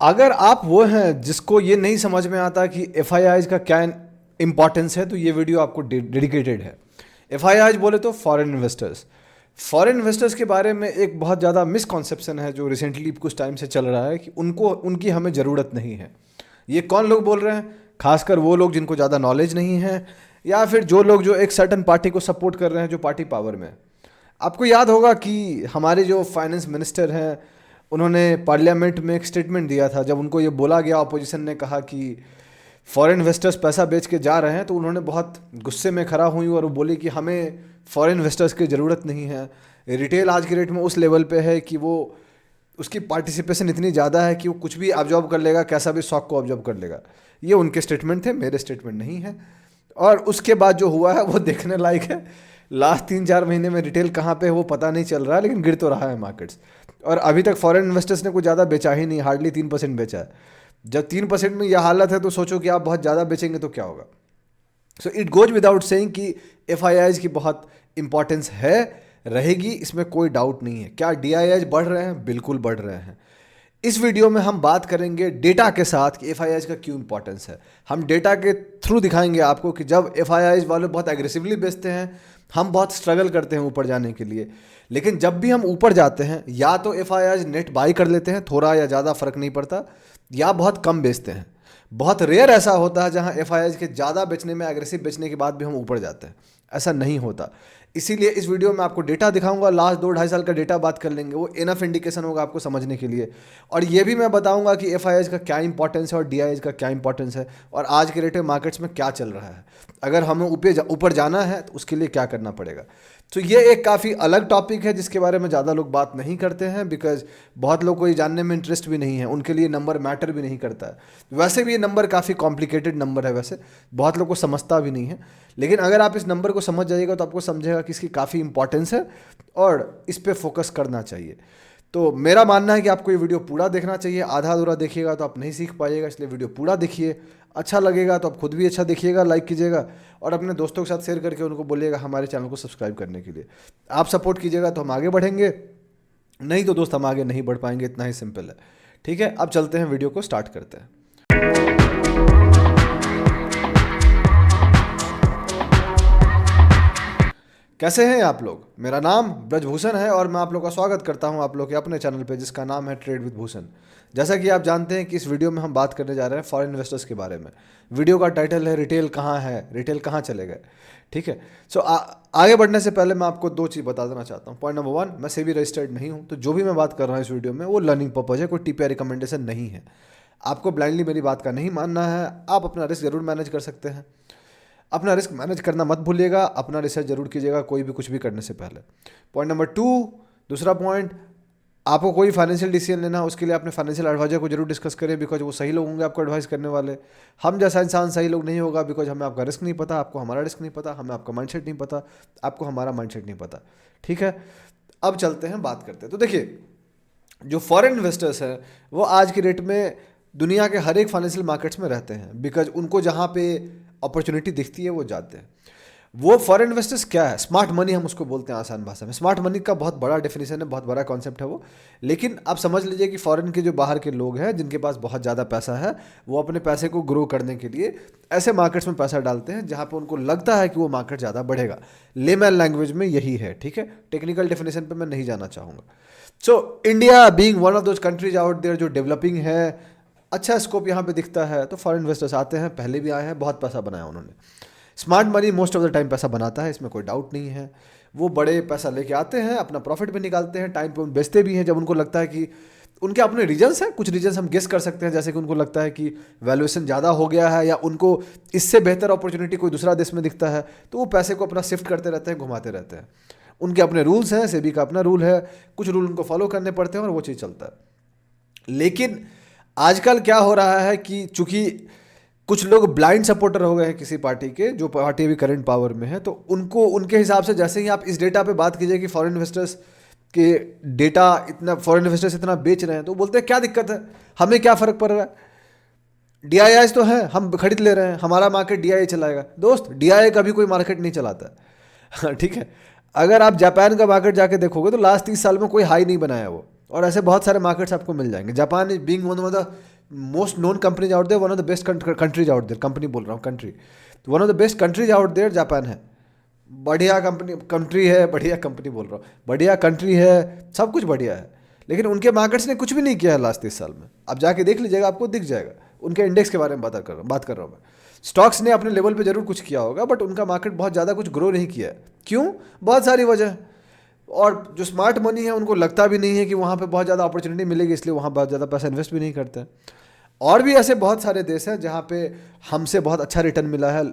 अगर आप वो हैं जिसको ये नहीं समझ में आता कि एफआईआईज का क्या इंपॉर्टेंस है, तो ये वीडियो आपको डेडिकेटेड है। एफआईआईज बोले तो फॉरेन इन्वेस्टर्स। फॉरेन इन्वेस्टर्स के बारे में एक बहुत ज़्यादा मिसकॉन्सेप्शन है जो रिसेंटली कुछ टाइम से चल रहा है कि उनकी हमें ज़रूरत नहीं है। ये कौन लोग बोल रहे हैं? खासकर वो लोग जिनको ज़्यादा नॉलेज नहीं है, या फिर जो लोग जो एक सर्टन पार्टी को सपोर्ट कर रहे हैं जो पार्टी पावर में है। आपको याद होगा कि हमारे जो फाइनेंस मिनिस्टर हैं, उन्होंने पार्लियामेंट में एक स्टेटमेंट दिया था। जब उनको ये बोला गया, अपोजिशन ने कहा कि फॉरेन इन्वेस्टर्स पैसा बेच के जा रहे हैं, तो उन्होंने बहुत गुस्से में खड़ा हुई और वो बोली कि हमें फॉरेन इन्वेस्टर्स की ज़रूरत नहीं है। रिटेल आज के रेट में उस लेवल पे है कि वो उसकी पार्टिसिपेशन इतनी ज़्यादा है कि वो कुछ भी ऑब्जॉर्व कर लेगा, कैसा भी शॉक को ऑब्जॉर्व कर लेगा। ये उनके स्टेटमेंट थे, मेरे स्टेटमेंट नहीं है। और उसके बाद जो हुआ है वो देखने लायक है। लास्ट 3-4 महीने में रिटेल कहाँ पे है वो पता नहीं चल रहा है, लेकिन गिर तो रहा है मार्केट्स। और अभी तक फॉरेन इन्वेस्टर्स ने कुछ ज़्यादा बेचा ही नहीं, हार्डली 3% बेचा है। जब 3% में यह हालत है तो सोचो कि आप बहुत ज़्यादा बेचेंगे तो क्या होगा। So it goes without saying कि एफआईआईज की बहुत इंपॉर्टेंस है, रहेगी, इसमें कोई डाउट नहीं है। क्या डीआईआईज बढ़ रहे हैं? बिल्कुल बढ़ रहे हैं। इस वीडियो में हम बात करेंगे डेटा के साथ कि एफआईआईज का क्यों इंपॉर्टेंस है। हम डेटा के थ्रू दिखाएंगे आपको कि जब एफआईआईज वाले बहुत एग्रेसिवली बेचते हैं, हम बहुत स्ट्रगल करते हैं ऊपर जाने के लिए। लेकिन जब भी हम ऊपर जाते हैं, या तो एफआईआईज नेट बाई कर लेते हैं, थोड़ा या ज़्यादा फर्क नहीं पड़ता, या बहुत कम बेचते हैं। बहुत रेयर ऐसा होता है जहां एफआईआईज के ज़्यादा बेचने में, एग्रेसिव बेचने के बाद भी हम ऊपर जाते हैं। ऐसा नहीं होता। इसीलिए इस वीडियो में आपको डेटा दिखाऊंगा, लास्ट 2-2.5 साल का डेटा बात कर लेंगे, वो इनफ इंडिकेशन होगा आपको समझने के लिए। और ये भी मैं बताऊंगा कि एफआईआईज का क्या इंपॉर्टेंस है और डीआईआईज का क्या इंपॉर्टेंस है, और आज के रेट में मार्केट्स में क्या चल रहा है। अगर हमें ऊपर जाना है तो उसके लिए क्या करना पड़ेगा। तो ये एक काफ़ी अलग टॉपिक है जिसके बारे में ज़्यादा लोग बात नहीं करते हैं, बिकॉज बहुत लोग को ये जानने में इंटरेस्ट भी नहीं है, उनके लिए नंबर मैटर भी नहीं करता है। वैसे भी ये नंबर काफ़ी कॉम्प्लिकेटेड नंबर है, वैसे बहुत लोग को समझता भी नहीं है। लेकिन अगर आप इस नंबर को समझ जाइएगा तो आपको समझेगा कि इसकी काफ़ी इंपॉर्टेंस है और इस पर फोकस करना चाहिए। तो मेरा मानना है कि आपको ये वीडियो पूरा देखना चाहिए। आधा अधूरा देखिएगा तो आप नहीं सीख पाइएगा, इसलिए वीडियो पूरा देखिए। अच्छा लगेगा तो आप खुद भी अच्छा देखिएगा, लाइक कीजिएगा और अपने दोस्तों के साथ शेयर करके उनको बोलिएगा हमारे चैनल को सब्सक्राइब करने के लिए। आप सपोर्ट कीजिएगा तो हम आगे बढ़ेंगे, नहीं तो दोस्त हम आगे नहीं बढ़ पाएंगे। इतना ही सिंपल है। ठीक है, अब चलते हैं, वीडियो को स्टार्ट करते हैं। कैसे हैं आप लोग? मेरा नाम ब्रजभूषण है और मैं आप लोग का स्वागत करता हूं आप लोग के अपने चैनल पे जिसका नाम है ट्रेड विद भूषण। जैसा कि आप जानते हैं कि इस वीडियो में हम बात करने जा रहे हैं फॉरेन इन्वेस्टर्स के बारे में। वीडियो का टाइटल है रिटेल कहाँ है, रिटेल कहाँ चले गए। ठीक है, सो आगे बढ़ने से पहले मैं आपको 2 चीज़ बता देना चाहता हूँ। पॉइंट नंबर 1, मैं सेबी रजिस्टर्ड नहीं हूँ, तो जो भी मैं बात कर रहा हूँ इस वीडियो में वो लर्निंग पर्पज है, कोई टीपीआई रिकमेंडेशन नहीं है। आपको ब्लाइंडली मेरी बात का नहीं मानना है। आप अपना रिस्क जरूर मैनेज कर सकते हैं। अपना रिस्क मैनेज करना मत भूलिएगा, अपना रिसर्च जरूर कीजिएगा कोई भी कुछ भी करने से पहले। पॉइंट नंबर 2, दूसरा पॉइंट, आपको कोई फाइनेंशियल डिसीजन लेना है उसके लिए अपने फाइनेंशियल एडवाइजर को जरूर डिस्कस करें, बिकॉज वो सही लोग होंगे आपको एडवाइस करने वाले। हम जैसा इंसान सही लोग नहीं होगा, बिकॉज हमें आपका रिस्क नहीं पता, आपको हमारा रिस्क नहीं पता, हमें आपका माइंडसेट नहीं पता, आपको हमारा माइंडसेट नहीं पता। ठीक है, अब चलते हैं, बात करते हैं। तो देखिए, जो फॉरेन इन्वेस्टर्स हैं वो आज की डेट में दुनिया के हर एक फाइनेंशियल मार्केट्स में रहते हैं, बिकॉज उनको जहाँ पे अपॉर्चुनिटी दिखती है वो जाते हैं। वो फॉरेन इन्वेस्टर्स क्या है? स्मार्ट मनी हम उसको बोलते हैं आसान भाषा में। स्मार्ट मनी का बहुत बड़ा डेफिनेशन है, बहुत बड़ा कॉन्सेप्ट है वो। लेकिन आप समझ लीजिए कि फॉरेन के जो बाहर के लोग हैं जिनके पास बहुत ज़्यादा पैसा है, वो अपने पैसे को ग्रो करने के लिए ऐसे मार्केट्स में पैसा डालते हैं जहाँ पे उनको लगता है कि वो मार्केट ज़्यादा बढ़ेगा। लेमैन लैंग्वेज में यही है। ठीक है, टेक्निकल डेफिनेशन पर मैं नहीं जाना चाहूँगा। So India being one of those countries out there जो डेवलपिंग है, अच्छा स्कोप यहाँ पे दिखता है, तो फॉरेन इन्वेस्टर्स आते हैं, पहले भी आए हैं, बहुत पैसा बनाया उन्होंने। Smart money most of the time पैसा बनाता है, इसमें कोई डाउट नहीं है। वो बड़े पैसा लेके आते हैं, अपना प्रॉफिट भी निकालते हैं, टाइम पे बेचते भी हैं जब उनको लगता है कि उनके अपने रीजन्स हैं। कुछ रीजन्स हम गेस कर सकते हैं, जैसे कि उनको लगता है कि वैल्यूएशन ज़्यादा हो गया है या उनको इससे बेहतर अपॉर्चुनिटी कोई दूसरा देश में दिखता है, तो वो पैसे को अपना शिफ्ट करते रहते हैं, घुमाते रहते हैं। उनके अपने रूल्स हैं, सेबी का अपना रूल है, कुछ रूल उनको फॉलो करने पड़ते हैं और वो चीज़ चलता है। लेकिन आजकल क्या हो रहा है कि चूंकि कुछ लोग ब्लाइंड सपोर्टर हो गए हैं किसी पार्टी के, जो पार्टी अभी करंट पावर में है, तो उनको उनके हिसाब से, जैसे ही आप इस डेटा पे बात कीजिए कि फॉरेन इन्वेस्टर्स के डेटा इतना, फॉरेन इन्वेस्टर्स इतना बेच रहे हैं, तो बोलते हैं क्या दिक्कत है, हमें क्या फ़र्क पड़ रहा है, डीआईआईज तो है, हम खरीद ले रहे हैं, हमारा मार्केट डीआईआई चलाएगा। दोस्त, डीआईआई कभी कोई मार्केट नहीं चलाता है। ठीक है, अगर आप जापान का मार्केट जाके देखोगे तो लास्ट 30 साल में कोई हाई नहीं बनाया वो, और ऐसे बहुत सारे मार्केट्स आपको मिल जाएंगे। Japan is being one of the most known companies out there, one of the best countries out there, company बोल रहा हूँ कंट्री, तो one of the best countries out there Japan है। बढ़िया कंट्री है, बढ़िया कंपनी बोल रहा हूँ, बढ़िया कंट्री है, सब कुछ बढ़िया है, लेकिन उनके मार्केट्स ने कुछ भी नहीं किया है लास्ट 30 साल में। आप जाके देख लीजिएगा, आपको दिख जाएगा। उनके इंडेक्स के बारे में बात कर रहा हूँ मैं। स्टॉक्स ने अपने लेवल पे जरूर कुछ किया होगा, बट उनका मार्केट बहुत ज़्यादा कुछ ग्रो नहीं किया है। क्यों? बहुत सारी वजह। और जो स्मार्ट मनी है उनको लगता भी नहीं है कि वहाँ पे बहुत ज़्यादा अपॉर्चुनिटी मिलेगी, इसलिए वहाँ बहुत ज़्यादा पैसा इन्वेस्ट भी नहीं करते हैं। और भी ऐसे बहुत सारे देश हैं जहाँ पे हमसे बहुत अच्छा रिटर्न मिला है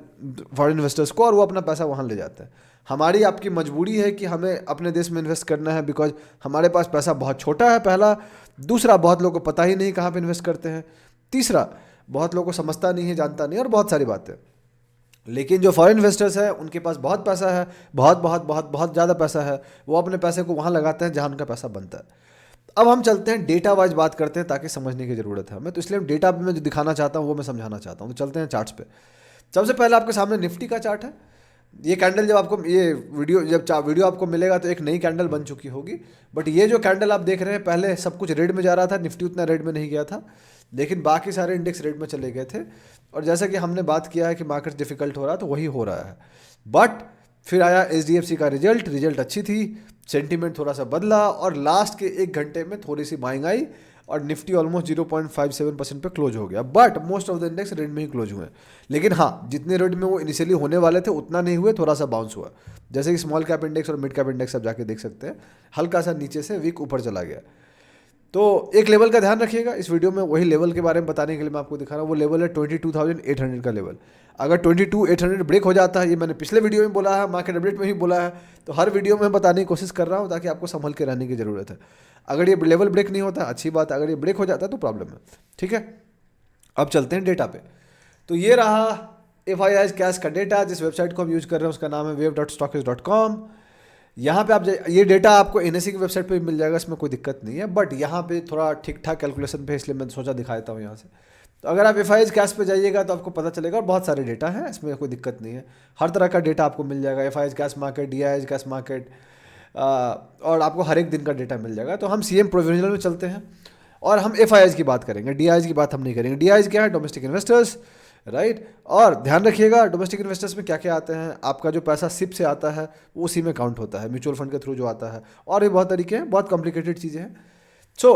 फॉरेन इन्वेस्टर्स को, और वो अपना पैसा वहाँ ले जाते हैं। हमारी आपकी मजबूरी है कि हमें अपने देश में इन्वेस्ट करना है, बिकॉज हमारे पास पैसा बहुत छोटा है, पहला। दूसरा, बहुत लोगों को पता ही नहीं कहाँ पे इन्वेस्ट करते हैं। तीसरा, बहुत लोगों को समझता नहीं है, जानता नहीं है, और बहुत सारी बातें। लेकिन जो फॉरेन इन्वेस्टर्स हैं उनके पास बहुत पैसा है, बहुत बहुत बहुत बहुत ज़्यादा पैसा है। वो अपने पैसे को वहाँ लगाते हैं जहाँ उनका पैसा बनता है। अब हम चलते हैं डेटा वाइज बात करते हैं, ताकि समझने की ज़रूरत है हमें, तो इसलिए डेटा में जो दिखाना चाहता हूँ वो मैं समझाना चाहता हूँ। तो चलते हैं चार्ट्स पे। सबसे पहले आपके सामने निफ्टी का चार्ट है। ये कैंडल जब आपको ये वीडियो आपको मिलेगा तो एक नई कैंडल बन चुकी होगी, बट ये जो कैंडल आप देख रहे हैं, पहले सब कुछ रेड में जा रहा था, निफ्टी उतना रेड में नहीं गया था, लेकिन बाकी सारे इंडेक्स रेड में चले गए थे। और जैसा कि हमने बात किया है कि मार्केट डिफिकल्ट हो रहा है, तो वही हो रहा है। बट फिर आया HDFC का रिजल्ट अच्छी थी, सेंटीमेंट थोड़ा सा बदला, और लास्ट के 1 घंटे में थोड़ी सी बाइंग आई, और निफ्टी ऑलमोस्ट 0.57% पे क्लोज हो गया। But most of the index red में ही क्लोज हुए। लेकिन हाँ, जितने रेड में वो इनिशियली होने वाले थे उतना नहीं हुए, थोड़ा सा बाउंस हुआ। जैसे कि स्मॉल कैप इंडेक्स और मिड कैप इंडेक्स आप जाके देख सकते हैं, हल्का सा नीचे से वीक ऊपर चला गया। तो एक लेवल का ध्यान रखिएगा इस वीडियो में, वही लेवल के बारे में बताने के लिए मैं आपको दिखा रहा हूँ। वो लेवल है 22,800 का लेवल। अगर 22,800 ब्रेक हो जाता है, ये मैंने पिछले वीडियो में बोला है, मार्केट अपडेट में भी बोला है, तो हर वीडियो में बताने की कोशिश कर रहा हूँ ताकि आपको संभल के रहने की ज़रूरत है। अगर ये लेवल ब्रेक नहीं होता अच्छी बात है, अगर ये ब्रेक हो जाता है तो प्रॉब्लम है। ठीक है, अब चलते हैं डेटा पे। तो ये रहा FII's कैश का डेटा। जिस वेबसाइट को हम यूज़ कर रहे हैं उसका नाम है wave.stockis.com। यहाँ पे आप ये डेटा आपको NSE की वेबसाइट पे भी मिल जाएगा, इसमें कोई दिक्कत नहीं है, बट यहाँ पे थोड़ा ठीक ठाक कैलकुलेशन पे, इसलिए मैं सोचा दिखा देता हूँ यहाँ से। तो अगर आप FII's कैश पे जाइएगा तो आपको पता चलेगा, और बहुत सारे डेटा हैं, इसमें कोई दिक्कत नहीं है। हर तरह का डेटा आपको मिल जाएगा, FII's cash market, DII's cash market, और आपको हर एक दिन का डेटा मिल जाएगा। तो हम CM प्रोविजनल में चलते हैं और हम FII's की बात करेंगे, DII's की बात हम नहीं करेंगे। DII's क्या है? Domestic investors, right. और ध्यान रखिएगा, डोमेस्टिक इन्वेस्टर्स में क्या क्या आते हैं। आपका जो पैसा सिप से आता है वो उसी में काउंट होता है, म्यूचुअल फंड के थ्रू जो आता है, और भी बहुत तरीके हैं, बहुत कॉम्प्लिकेटेड चीज़ें हैं। सो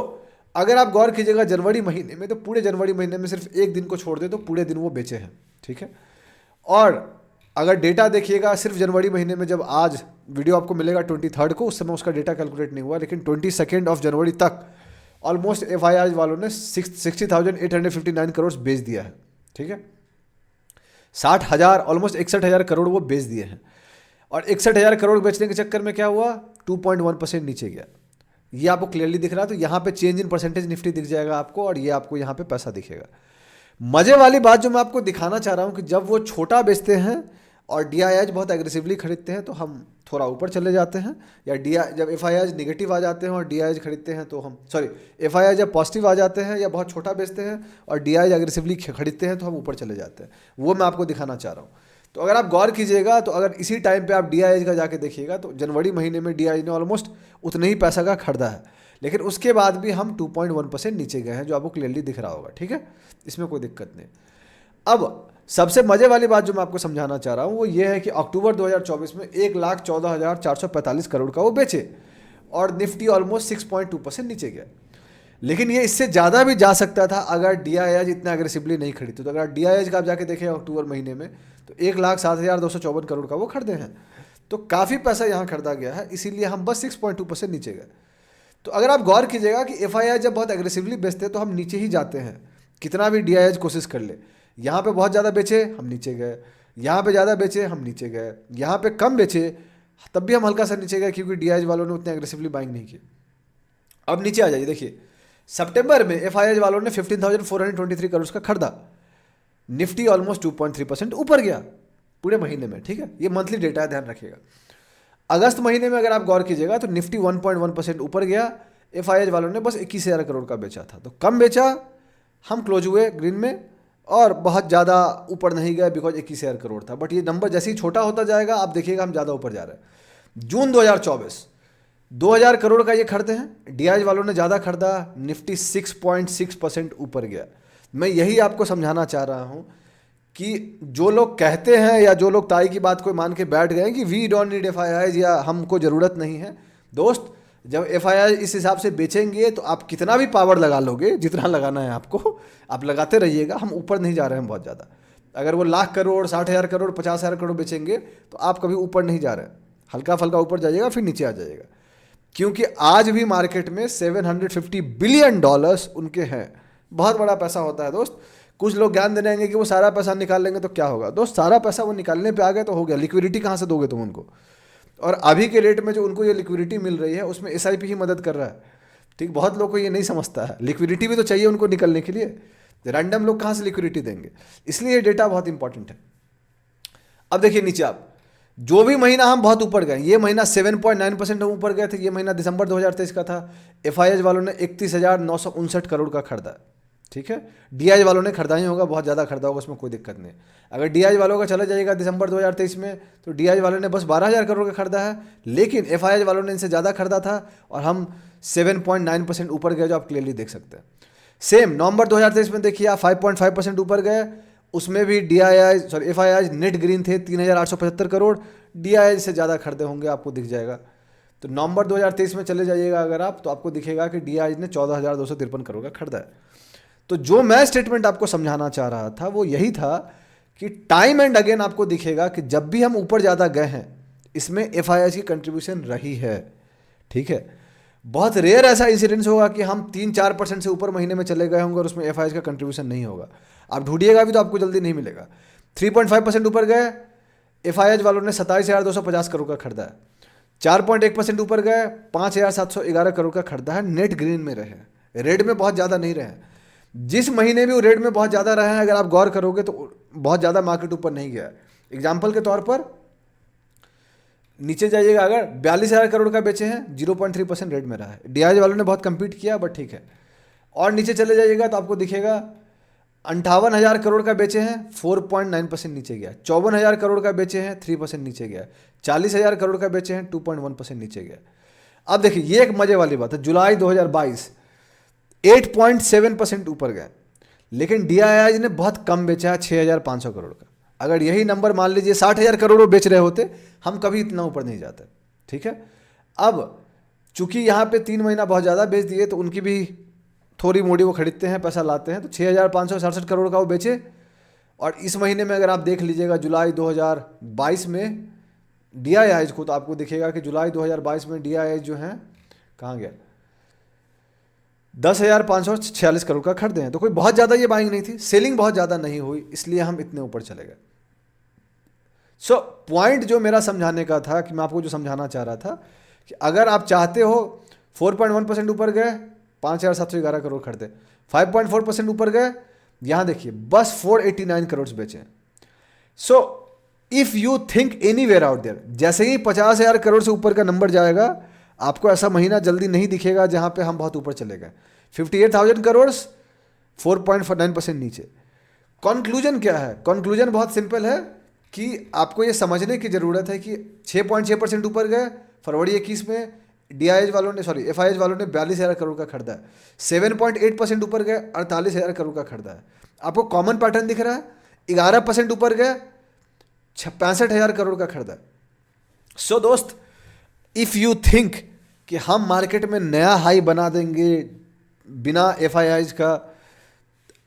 अगर आप गौर कीजिएगा जनवरी महीने में, तो पूरे जनवरी महीने में सिर्फ एक दिन को छोड़ दे तो पूरे दिन वो बेचे हैं। ठीक है, और अगर डेटा देखिएगा सिर्फ जनवरी महीने में, जब आज वीडियो आपको मिलेगा 23 को, उस समय उसका डेटा कैलकुलेट नहीं हुआ, लेकिन 22 जनवरी तक ऑलमोस्ट FII's वालों ने 60,859 करोड़ बेच दिया है। ठीक है, 60,000 ऑलमोस्ट 61,000 करोड़ वो बेच दिए हैं। और 61,000 करोड़ बेचने के चक्कर में क्या हुआ? 2.1% नीचे गया। ये आपको क्लियरली दिख रहा है। तो यहाँ पे चेंज इन परसेंटेज निफ्टी दिख जाएगा आपको, और ये आपको यहाँ पे पैसा दिखेगा। मजे वाली बात जो मैं आपको दिखाना चाह रहा हूँ कि जब वो छोटा बेचते हैं और DII's बहुत एग्रेसिवली खरीदते हैं तो हम थोड़ा ऊपर चले जाते हैं, या जब FII's निगेटिव आ जाते हैं और DII's खरीदते हैं तो हम FII's जब पॉजिटिव आ जाते हैं या बहुत छोटा बेचते हैं और DII's एग्रेसिवली खरीदते हैं तो हम ऊपर चले जाते हैं। वो मैं आपको दिखाना चाह रहा हूँ। तो अगर आप गौर कीजिएगा, तो अगर इसी टाइम पे आप DII's का जाके देखिएगा, तो जनवरी महीने में DII's ने ऑलमोस्ट उतने ही पैसा का खरीदा है, लेकिन उसके बाद भी हम 2.1% नीचे गए हैं, जो आपको क्लियरली दिख रहा होगा। ठीक है, इसमें कोई दिक्कत नहीं। अब सबसे मजे वाली बात जो मैं आपको समझाना चाह रहा हूँ वो ये है कि अक्टूबर 2024 में 1,14,445 करोड़ का वो बेचे, और निफ्टी ऑलमोस्ट 6.2% नीचे गया। लेकिन ये इससे ज़्यादा भी जा सकता था अगर DII's इतना एग्रेसिवली नहीं खरीदते। तो अगर DII's का आप जाके देखें अक्टूबर महीने में, तो 1,07,254 करोड़ का वो खरीदे हैं। तो काफ़ी पैसा यहाँ खरीदा गया है, इसीलिए हम बस 6.2% नीचे गए। तो अगर आप गौर कीजिएगा कि FII जब बहुत एग्रेसिवली बेचते हैं तो हम नीचे ही जाते हैं, कितना भी DII's कोशिश कर ले। यहाँ पे बहुत ज़्यादा बेचे, हम नीचे गए, यहाँ पे ज़्यादा बेचे, हम नीचे गए, यहाँ पे कम बेचे, तब भी हम हल्का सा नीचे गए, क्योंकि DII's वालों ने उतने एग्रेसिवली बाइंग नहीं की। अब नीचे आ जाइए, देखिए सितंबर में FII's वालों ने 15,423 करोड़ का खरीदा, निफ्टी ऑलमोस्ट 2.3% ऊपर गया पूरे महीने में। ठीक है, ये मंथली डेटा है, ध्यान रखिएगा। अगस्त महीने में अगर आप गौर कीजिएगा तो निफ्टी 1.1% ऊपर गया, FII's वालों ने बस 21,000 करोड़ का बेचा था, तो कम बेचा, हम क्लोज हुए ग्रीन में, और बहुत ज़्यादा ऊपर नहीं गए बिकॉज 21,000 करोड़ था। बट ये नंबर जैसे ही छोटा होता जाएगा आप देखिएगा हम ज़्यादा ऊपर जा रहे हैं। जून 2024 2,000 करोड़ का ये खरीदते हैं, DII's वालों ने ज़्यादा खरीदा, निफ्टी 6.6% ऊपर गया। मैं यही आपको समझाना चाह रहा हूँ कि जो लोग कहते हैं या जो लोग ताई की बात को मान के बैठ गए कि वी डोंट नीड एफआईआई या हमको ज़रूरत नहीं है, दोस्त जब एफआईआई इस हिसाब से बेचेंगे तो आप कितना भी पावर लगा लोगे, जितना लगाना है आपको आप लगाते रहिएगा, हम ऊपर नहीं जा रहे हैं बहुत ज़्यादा। अगर वो लाख करोड़, 60,000 करोड़, 50,000 करोड़ बेचेंगे तो आप कभी ऊपर नहीं जा रहे हैं, हल्का फल्का ऊपर जाइएगा फिर नीचे आ जाइएगा। क्योंकि आज भी मार्केट में $750 बिलियन उनके हैं, बहुत बड़ा पैसा होता है दोस्त। कुछ लोग ज्ञान देने आएंगे कि वो सारा पैसा निकाल लेंगे तो क्या होगा, दोस्त सारा पैसा वो निकालने पे आ गए तो हो गया, लिक्विडिटी कहाँ से दोगे तुम उनको। और अभी के रेट में जो उनको ये लिक्विडिटी मिल रही है उसमें एसआईपी ही मदद कर रहा है, ठीक। बहुत लोग को ये नहीं समझता है, लिक्विडिटी भी तो चाहिए उनको निकलने के लिए, रैंडम लोग कहाँ से लिक्विडिटी देंगे, इसलिए ये डेटा बहुत इंपॉर्टेंट है। अब देखिए नीचे आप, जो भी महीना हम बहुत ऊपर गए, ये महीना 7.9% हम ऊपर गए थे, ये महीना दिसंबर 2023 का था। एफआईआई वालों ने 31,959 करोड़ का खरीदा, ठीक है। डीआई वालों ने खरीदा ही होगा, बहुत ज़्यादा खरीदा होगा, उसमें कोई दिक्कत नहीं। अगर डीआई वालों का चला जाएगा दिसंबर 2023 में तो डीआई वालों ने बस 12,000 करोड़ का खरीदा है, लेकिन एफआईआई वालों ने इनसे ज़्यादा खरीदा था और हम 7.9% ऊपर गए, जो आप क्लियरली देख सकते हैं। सेम नवंबर 2023 में देखिए आप 5.5% ऊपर गए, उसमें भी एफआईआई नेट ग्रीन थे 3,875 करोड़, डीआई से ज़्यादा खरीदे होंगे, आपको दिख जाएगा। तो नवंबर 2023 में चले जाइएगा अगर आप, तो आपको दिखेगा कि डीआई ने 14,253 करोड़ का खरीदा है। तो जो मैं स्टेटमेंट आपको समझाना चाह रहा था वो यही था कि टाइम एंड अगेन आपको दिखेगा कि जब भी हम ऊपर ज़्यादा गए हैं इसमें एफआईआई की कंट्रीब्यूशन रही है, ठीक है। बहुत रेयर ऐसा इंसिडेंस होगा कि हम 3-4% से ऊपर महीने में चले गए होंगे और उसमें एफआईआई का कंट्रीब्यूशन नहीं होगा। आप ढूंढिएगा भी तो आपको जल्दी नहीं मिलेगा। 3.5% ऊपर गए, एफआईआई वालों ने 27,250 करोड़ का खरीदा है। 4.1% ऊपर गए, 5,711 करोड़ का खरीदा है, नेट ग्रीन में रहे, रेड में बहुत ज़्यादा नहीं रहे। जिस महीने भी वो रेड में बहुत ज़्यादा रहे हैं, अगर आप गौर करोगे तो बहुत ज़्यादा मार्केट ऊपर नहीं गया। एग्जाम्पल के तौर पर नीचे जाइएगा, अगर 42,000 करोड़ का बेचे हैं 0.3% रेट में रहा है, डीआई वालों ने बहुत कम्पीट किया बट ठीक है। और नीचे चले जाइएगा तो आपको दिखेगा 58,000 करोड़ का बेचे हैं 4.9% नीचे गया, 54,000 करोड़ का बेचे हैं 3% नीचे गया, 40,000 करोड़ का बेचे हैं 2.1% नीचे गया। अब देखिए ये एक मजे वाली बात है, जुलाई 2022 8.7% ऊपर गए, लेकिन डीआईआई ने बहुत कम बेचा है 6,500 करोड़ का। अगर यही नंबर मान लीजिए 60,000 करोड़ बेच रहे होते, हम कभी इतना ऊपर नहीं जाते, ठीक है। अब चूंकि यहाँ पे 3 महीना बहुत ज़्यादा बेच दिए तो उनकी भी थोड़ी मोड़ी वो खरीदते हैं, पैसा लाते हैं, तो 6,567 करोड़ का वो बेचे। और इस महीने में अगर आप देख लीजिएगा जुलाई 2022 में डीआईआई को, तो आपको दिखेगा कि जुलाई 2022 में डीआईआई जो है कहाँ गया, 10,546 करोड़ का खरीदे हैं। तो कोई बहुत ज़्यादा ये बाइंग नहीं थी, सेलिंग बहुत ज़्यादा नहीं हुई, इसलिए हम इतने ऊपर चले गए। सो पॉइंट जो मेरा समझाने का था, कि मैं आपको जो समझाना चाह रहा था कि अगर आप चाहते हो 4.1% ऊपर गए 5,711 करोड़ खरीदे, 5.4% ऊपर गए, यहाँ देखिए बस 489 करोड़ बेचे। So if you think anywhere out there, जैसे ही 50,000 करोड़ से ऊपर का नंबर जाएगा, आपको ऐसा महीना जल्दी नहीं दिखेगा जहाँ पे हम बहुत ऊपर चले गए। 58,000 करोड़ 4.9% नीचे। कंक्लूजन क्या है? कंक्लूजन बहुत सिंपल है कि आपको ये समझने की ज़रूरत है कि 6.6% ऊपर गए फरवरी 21 में, एफआईआई वालों ने 42,000 करोड़ का खरीदा है। 7.8% ऊपर गए 48,000 करोड़ का खरीदा है। आपको कॉमन पैटर्न दिख रहा है, 11% ऊपर गए 65,000 करोड़ का खरीदा है। सो दोस्त, इफ़ यू थिंक कि हम मार्केट में नया हाई बना देंगे बिना एफआईआई का,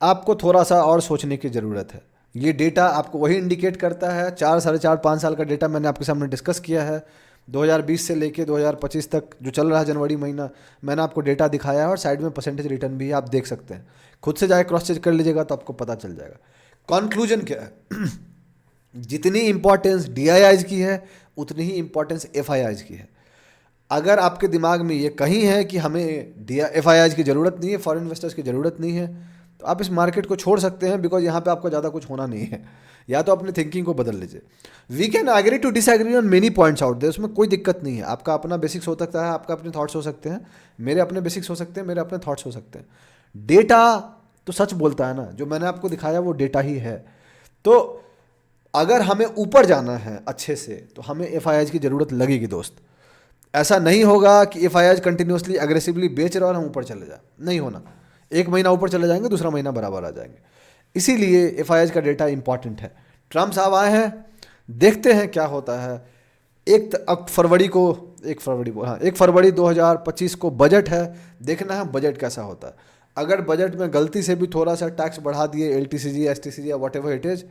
आपको थोड़ा सा और सोचने की ज़रूरत है। ये डेटा आपको वही इंडिकेट करता है, 4, 4.5, 5 साल का डेटा मैंने आपके सामने डिस्कस किया है। 2020 से लेके 2025 तक जो चल रहा है जनवरी महीना, मैंने आपको डेटा दिखाया है और साइड में परसेंटेज रिटर्न भी आप देख सकते हैं। खुद से जाके क्रॉस चेक कर लीजिएगा तो आपको पता चल जाएगा। कंक्लूजन क्या है? जितनी इंपॉर्टेंस डीआईआई की है उतनी ही इंपॉर्टेंस एफआईआई की है। अगर आपके दिमाग में ये कहीं है कि हमें एफआईआई की ज़रूरत नहीं है, फॉरेन इन्वेस्टर्स की ज़रूरत नहीं है, तो आप इस मार्केट को छोड़ सकते हैं, बिकॉज यहाँ पे आपको ज़्यादा कुछ होना नहीं है। या तो अपने थिंकिंग को बदल लीजिए। We can agree to disagree on many points out there, उसमें कोई दिक्कत नहीं है। आपका अपना बेसिक्स हो सकता है, आपका अपने थॉट्स हो सकते हैं, मेरे अपने बेसिक्स हो सकते हैं, मेरे अपने थॉट्स हो सकते हैं। डेटा तो सच बोलता है ना, जो मैंने आपको दिखाया वो डेटा ही है। तो अगर हमें ऊपर जाना है अच्छे से तो हमें एफआईआई की ज़रूरत लगेगी दोस्त। ऐसा नहीं होगा कि एफआईआई कंटिन्यूसली अग्रेसिवली बेच रहा और हम ऊपर चले जाए, नहीं होना। एक महीना ऊपर चले जाएंगे, दूसरा महीना बराबर आ जाएंगे। इसीलिए एफआईआई का डेटा इंपॉर्टेंट है। ट्रम्प साहब आए हैं, देखते हैं क्या होता है। अब फरवरी को, 1 फरवरी 2025 को बजट है, देखना है बजट कैसा होता है। अगर बजट में गलती से भी थोड़ा सा टैक्स बढ़ा दिए, एलटीसीजी, एसटीसीजी या वट एवर इट इज़,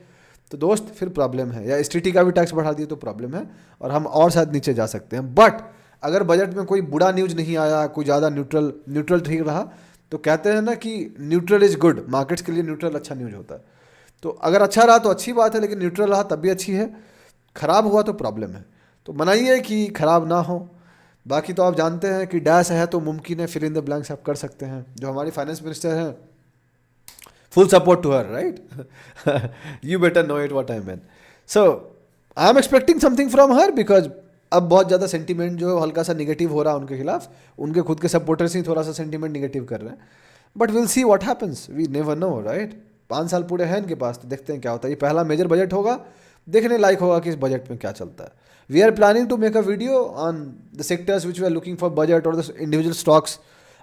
तो दोस्त फिर प्रॉब्लम है। या एसटीटी का भी टैक्स बढ़ा दिए तो प्रॉब्लम है, और हम और शायद नीचे जा सकते हैं। बट अगर बजट में कोई बुरा न्यूज़ नहीं आया, कोई ज़्यादा न्यूट्रल ठीक रहा, तो कहते हैं ना कि न्यूट्रल इज़ गुड, मार्केट्स के लिए न्यूट्रल अच्छा न्यूज़ होता है। तो अगर अच्छा रहा तो अच्छी बात है, लेकिन न्यूट्रल रहा तब भी अच्छी है। ख़राब हुआ तो प्रॉब्लम है। तो मनाइए कि ख़राब ना हो। बाकी तो आप जानते हैं कि डैश है तो मुमकिन है, फिल इन द ब्लैंक्स आप कर सकते हैं। जो हमारी फाइनेंस मिनिस्टर हैं, full support to her, right? You better know it what I meant. So I am expecting something from her because अब बहुत ज़्यादा सेंटीमेंट जो हल्का सा निगेटिव हो रहा है उनके खिलाफ, उनके खुद के सपोर्टर्स ही थोड़ा सा सेंटीमेंट निगेटिव कर रहे हैं। But will see what happens, we never know, right? 5 साल पूरे हैं इनके पास, तो देखते हैं क्या होता है। ये पहला मेजर बजट होगा, देखने लायक होगा कि इस बजट में क्या चलता है। We are planning to make a video on the sectors which we are looking for budget और द इंडिविजुअल स्टॉक्स।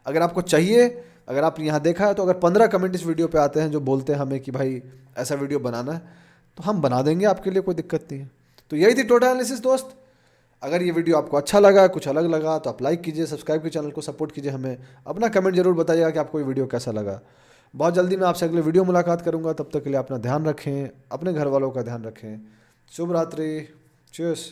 अगर आपको चाहिए, अगर आप यहाँ देखा है, तो अगर 15 कमेंट इस वीडियो पे आते हैं जो बोलते हैं हमें कि भाई ऐसा वीडियो बनाना है, तो हम बना देंगे आपके लिए, कोई दिक्कत नहीं है। तो यही थी टोटल एनालिसिस दोस्त। अगर ये वीडियो आपको अच्छा लगा, कुछ अलग लगा, तो आप लाइक कीजिए, सब्सक्राइब कीजिए, चैनल को सपोर्ट कीजिए। हमें अपना कमेंट जरूर बताइएगा कि आपको ये वीडियो कैसा लगा। बहुत जल्दी मैं आपसे अगले वीडियो मुलाकात करूँगा, तब तक के लिए अपना ध्यान रखें, अपने घर वालों का ध्यान रखें। शुभ रात्रि, चीयर्स।